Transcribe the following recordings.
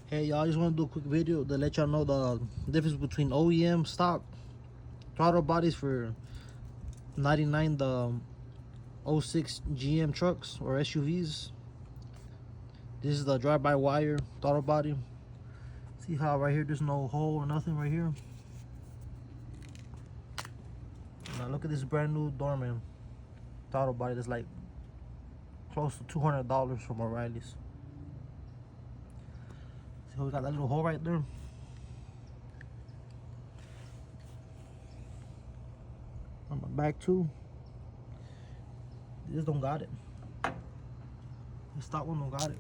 Hey y'all, I just want to do a quick video to let y'all know the difference between OEM stock throttle bodies for 99 the '06 GM trucks or SUVs. This is the drive-by-wire throttle body. See how right here there's no hole or nothing right here. Now look at this brand new Dorman throttle body that's like close to $200 from O'Reilly's. See how we got that little hole right there? On the back too. This don't got it. The stock one don't got it.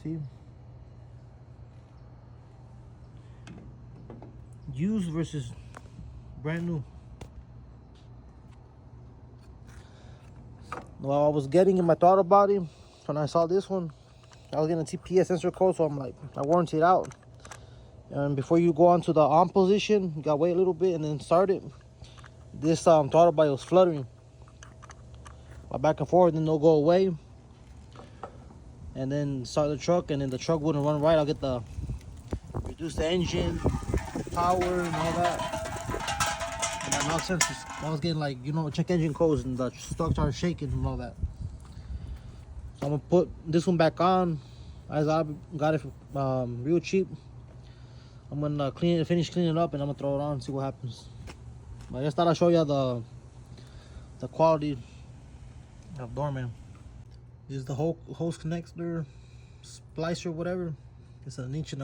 See? Used versus brand new. While I was getting in my throttle body, when I saw this one, I was getting a TPS sensor code, so I'm like, I warranty it out. And before you go on to the on position, you gotta wait a little bit and then start it. This throttle body was fluttering. Back and forth, then they'll go away. And then start the truck, and then the truck wouldn't run right. I'll get the reduce the engine, power, and all that. And that nonsense, I was getting like, you know, check engine codes, and the stock started shaking and all that. So I'm gonna put this one back on, as I got it real cheap. I'm gonna finish cleaning it up, and I'm gonna throw it on and see what happens. But I just thought I'd show you the quality of Dorman. This is the hose connector, splicer, whatever. It's 1 1/4 inches,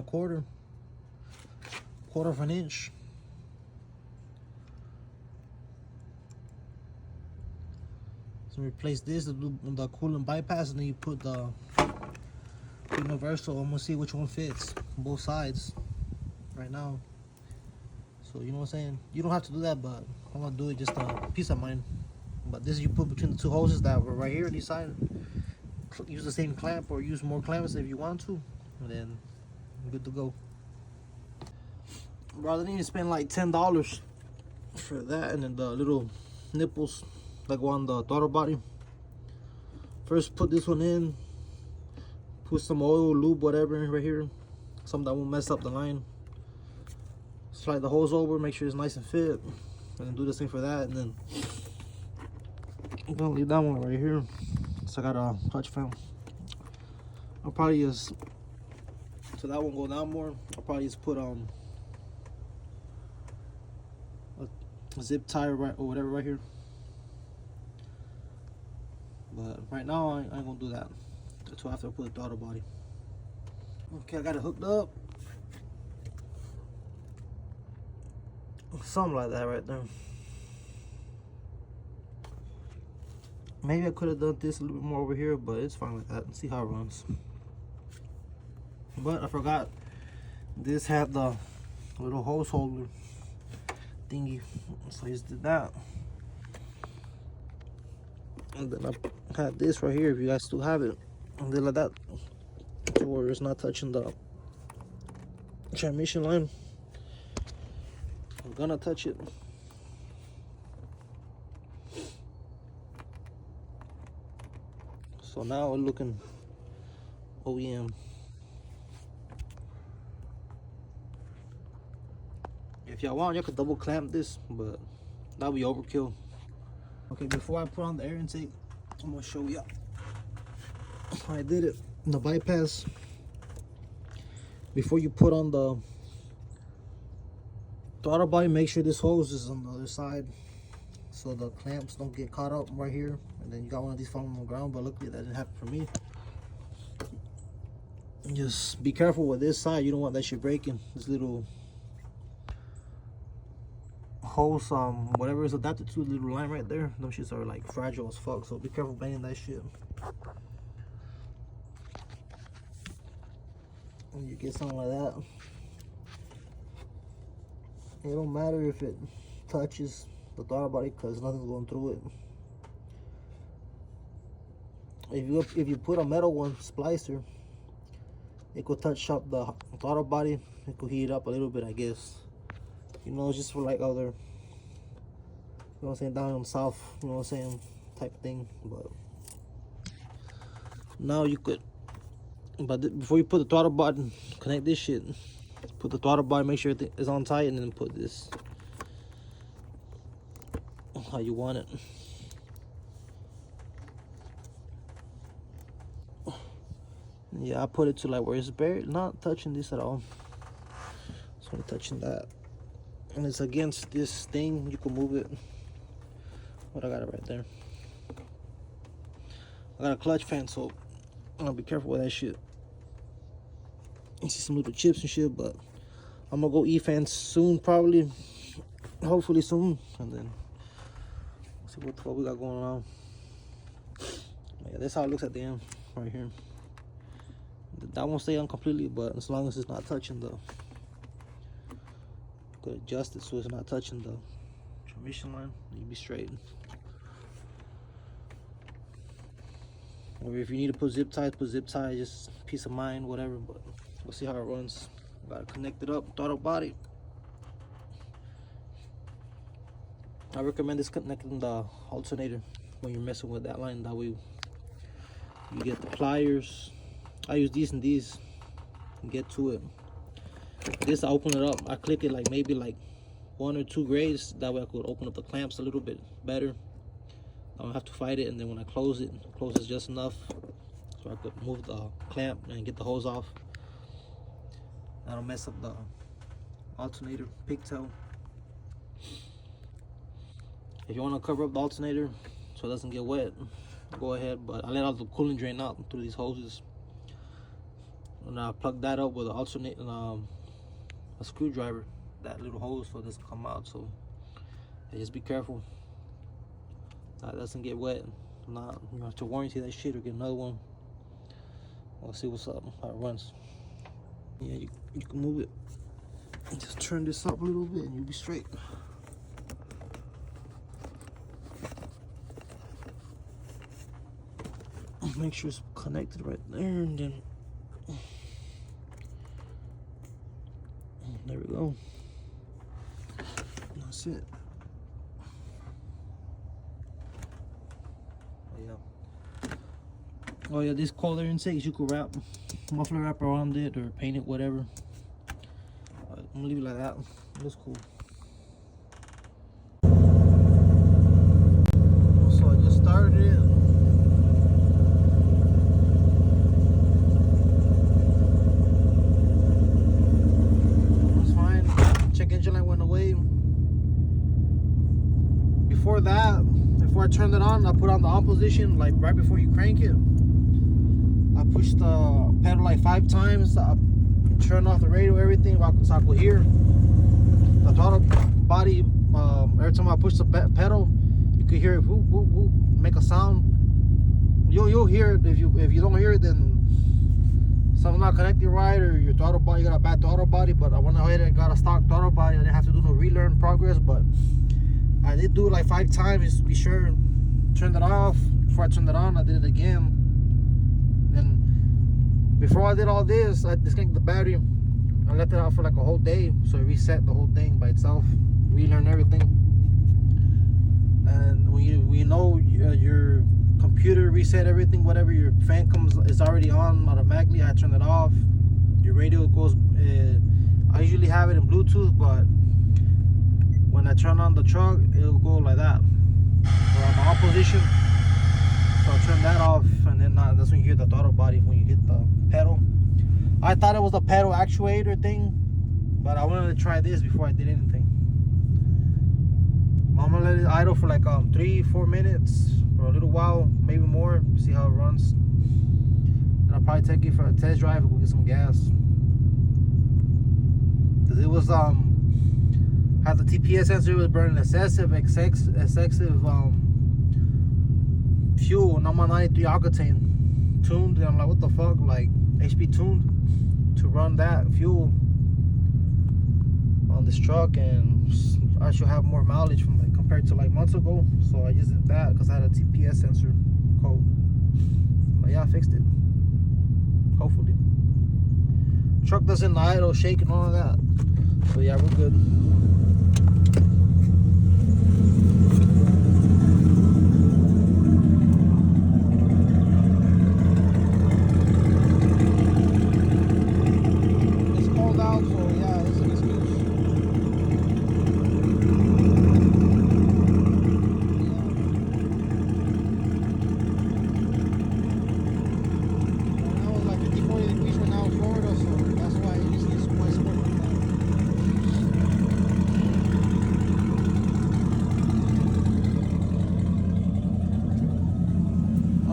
quarter of an inch. So replace this to do the coolant bypass, and then you put the universal. I'm gonna see which one fits both sides right now. So you know what I'm saying? You don't have to do that, but I'm gonna do it just a peace of mind. But this you put between the two hoses that were right here on each side. Use the same clamp or use more clamps if you want to, and then I'm good to go. Rather than you spend like $10 for that, and then the little nipples that go on the throttle body. First put this one in, put some oil, lube, whatever right here, something that won't mess up the line. Slide the hose over, make sure it's nice and fit, and then do the same for that. And then I'm gonna leave that one right here. So I got a clutch fan. I'll probably just, so that won't go down more, I'll probably just put a zip tie right or whatever right here. But right now I ain't gonna do that until after I put the throttle body. Okay, I got it hooked up. Something like that right there. Maybe I could have done this a little bit more over here, but it's fine like that. See how it runs. But I forgot, this had the little hose holder thingy, so I just did that. And then I had this right here, if you guys still have it, and then like that, to where it's not touching the transmission line. I'm gonna touch it. So now we're looking OEM. If y'all want, y'all could double clamp this, but that'll be overkill. Okay, before I put on the air intake, I'm gonna show y'all how I did it. In the bypass, before you put on the throttle body, make sure this hose is on the other side, so the clamps don't get caught up right here, and then you got one of these falling on the ground. But luckily that didn't happen for me. Just be careful with this side, you don't want that shit breaking. This little hose, whatever is adapted to, the little line right there, those shits are like fragile as fuck, so be careful bending that shit. And you get something like that, it don't matter if it touches the throttle body, because nothing's going through it. If you put a metal one, splicer, it could touch up the throttle body, it could heat it up a little bit, I guess. You know, just for like other, you know what I'm saying, down south, you know what I'm saying, type of thing. But now you could But before you put the throttle button, connect this shit. Put the throttle button, make sure it is on tight, and then put this how you want it. Yeah, I put it to like where it's barely not touching this at all. It's only touching that, and it's against this thing. You can move it. But I got it right there. I got a clutch fan, so I'm gonna be careful with that shit. You see some little chips and shit, but I'm gonna go E-fans soon, probably, hopefully soon, and then see what the fuck we got going on. Yeah, that's how it looks at the end, right here. That won't stay on completely, but as long as it's not touching the, could adjust it so it's not touching the transmission line, you'll be straight. Or if you need to put zip ties, just peace of mind, whatever. But we'll see how it runs. Gotta connect it up, throttle body. I recommend disconnecting the alternator when you're messing with that line. That way you get the pliers. I use these and these and get to it. This, I open it up, I click it like maybe like 1 or 2 grades. That way I could open up the clamps a little bit better. I don't have to fight it, and then when I close it just enough so I could move the clamp and get the hose off. I don't mess up the alternator pigtail. If you want to cover up the alternator so it doesn't get wet, go ahead, but I let all the coolant drain out through these hoses. And I plug that up with an alternate a screwdriver, that little hose, so it doesn't come out. So yeah, just be careful that doesn't get wet. Not, you have to warranty that shit or get another one. We'll see what's up, how it runs. Yeah, you can move it. Just turn this up a little bit and you'll be straight. Make sure it's connected right there, and then there we go. That's it. Oh yeah, this cold air intakes, you could wrap muffler wrap around it or paint it, whatever. I'm gonna leave it like that. It looks cool. So I just started it. It's fine. Check engine light went away. Before that, before I turned it on, I put on the on position, like right before you crank it. I pushed the pedal like 5 times. I turned off the radio, everything, so I could hear the throttle body. Every time I push the pedal, you could hear it whoop, whoop, whoop, make a sound. You'll hear it. If you don't hear it, then something's not connected right, or your throttle body, you got a bad throttle body. But I went ahead and got a stock throttle body. I didn't have to do no relearn progress, but I did do it like 5 times just to be sure. Turned it off. Before I turned it on, I did it again. Then before I did all this, I disconnected the battery. I left it out for like a whole day, so it reset the whole thing by itself, relearn everything. And when you know your computer reset everything, whatever, your fan comes, it's already on automatically. I turn it off. Your radio goes. I usually have it in Bluetooth, but when I turn on the truck, it'll go like that, or on the off position. So I'll turn that off, and then that's when you hear the throttle body when you hit the pedal. I thought it was the pedal actuator thing, but I wanted to try this before I did anything. I'm gonna let it idle for like 3-4 minutes, or a little while, maybe more, see how it runs. And I'll probably take it for a test drive and go get some gas. Cause it was had the TPS sensor, was burning excessive fuel, and I'm on 93 octane tuned, and I'm like, what the fuck, like HP tuned to run that fuel on this truck, and I should have more mileage from like compared to like months ago. So I just did that because I had a TPS sensor code. But yeah, I fixed it, hopefully. Truck doesn't idle, shake, and all of that. So yeah, we're good.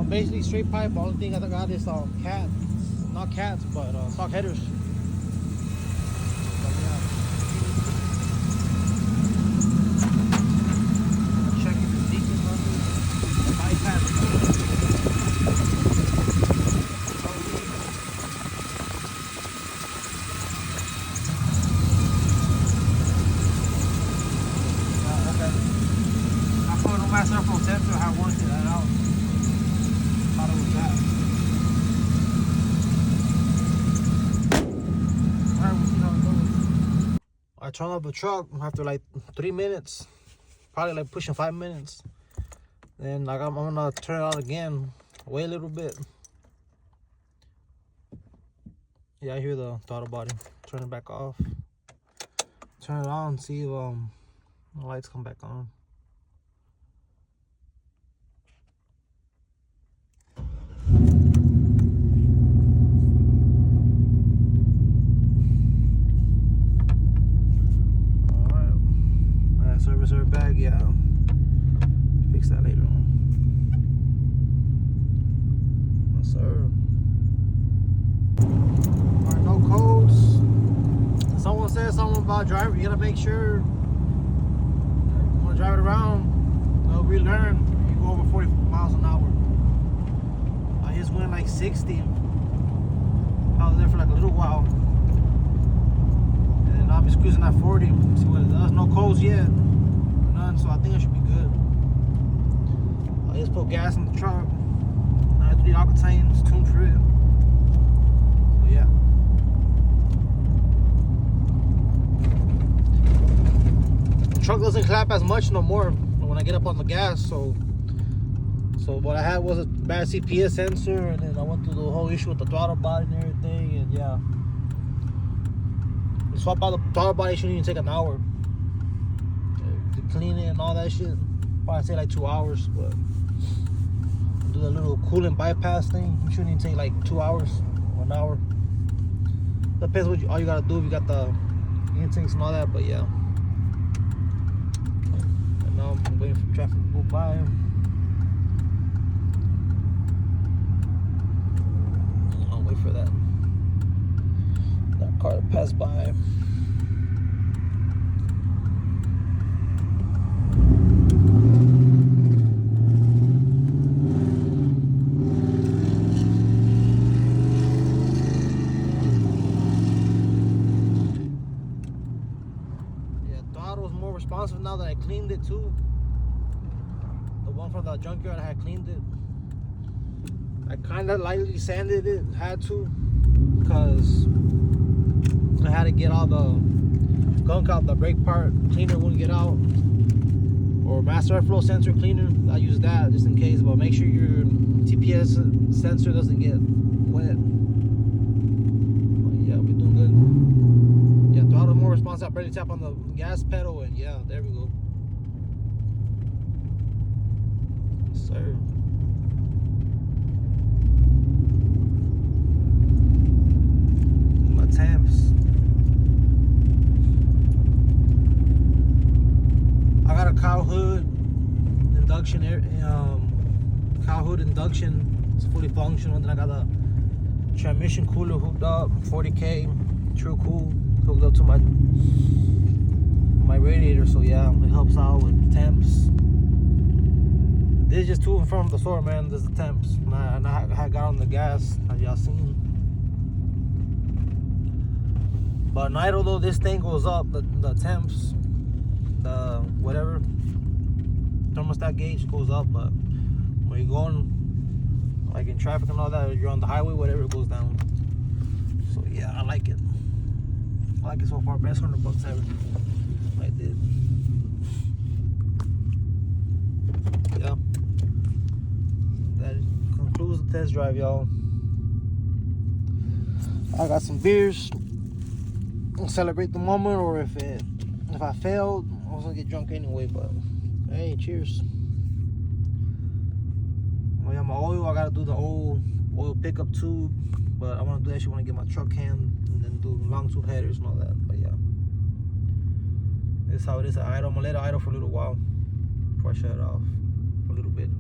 Basically straight pipe. The only thing I got is cats, not cats, but stock headers. But yeah. Check if it's decent running. Bypass. Master Pro sensor, I warranted that out. Thought it was that. Alright, we'll see how it goes. I turned off the truck after like 3 minutes, probably like pushing 5 minutes. Then I'm gonna turn it on again, wait a little bit. Yeah, I hear the throttle body. Turn it back off. Turn it on, see if the lights come back on. Service bag, yeah. Fix that later on. Yes, sir. Alright, no codes. Someone said something about driving. You gotta make sure you wanna drive it around. Relearn. You go over 40 miles an hour. I just went like 60. I was there for like a little while. And then I'll be cruising at 40. See what it does. No codes yet. So I think I should be good. I just put gas in the truck. 93 octane, it's tuned for it. So yeah. The truck doesn't clap as much no more when I get up on the gas. So what I had was a bad TPS sensor, and then I went through the whole issue with the throttle body and everything, and yeah. To swap out the throttle body shouldn't even take an hour. Clean it and all that shit. Probably say like 2 hours, but do the little coolant bypass thing. It shouldn't even take like 2 hours, 1 hour. Depends what all you gotta do if you got the intakes and all that, but yeah. And now I'm waiting for traffic to go by. I'll wait for that car to pass by. Responsive now that I cleaned it too. The one from the junkyard, I had cleaned it. I kind of lightly sanded it, had to, because I had to get all the gunk out the brake part. Cleaner wouldn't get out, or master airflow sensor cleaner. I use that just in case, but make sure your TPS sensor doesn't get wet. But yeah, we're doing good. Yeah, throttle more responsive. I barely tap on the gas pedal, and yeah, there we go. Yes, sir. My temps. I got a cowl hood induction cowl hood induction. It's fully functional. Then I got a transmission cooler hooked up, 40K, true cool, hooked up to my radiator. So yeah, it helps out with temps. This is just to and from the store, man. This is the temps. And I had got on the gas, as y'all seen. But at night, although this thing goes up, the temps, the whatever thermostat gauge goes up, but when you're going like in traffic and all that, or you're on the highway, whatever, it goes down. So yeah, I like it. I like it so far. Best $100 ever. I did. Yeah. That concludes the test drive, y'all. I got some beers. I'll celebrate the moment, or if I failed, I was gonna get drunk anyway. But hey, cheers. Oh yeah, my oil, I gotta do the old oil pickup tube, but I want to do that shit when I get my truck hand, and then do long tube headers and all that. But yeah, this is how it is at idle. I'm gonna let it idle for a little while before I shut it off for a little bit.